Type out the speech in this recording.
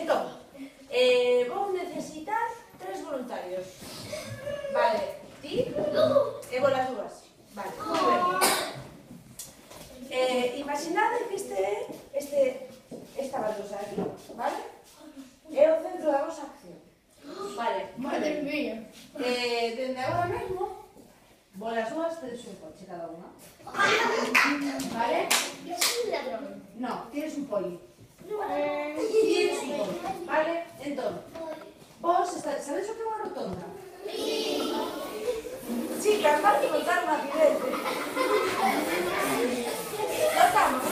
Entón, vou necesitar 3 voluntarios. Vale, ti e vos as dúas. Vale, moi ben. Imaginade que esta baldosa aquí, vale? É o centro da vosa acción. Vale, moi ben. Dende agora mesmo, vos as dúas tedes un coche cada unha. Vale? Yo soy un ladrón. No, tienes un poli. Tienes un poli, vale? Entón, vos, sabedes o que é unha rotonda? Chicas, vai que contar un accidente. Notamos.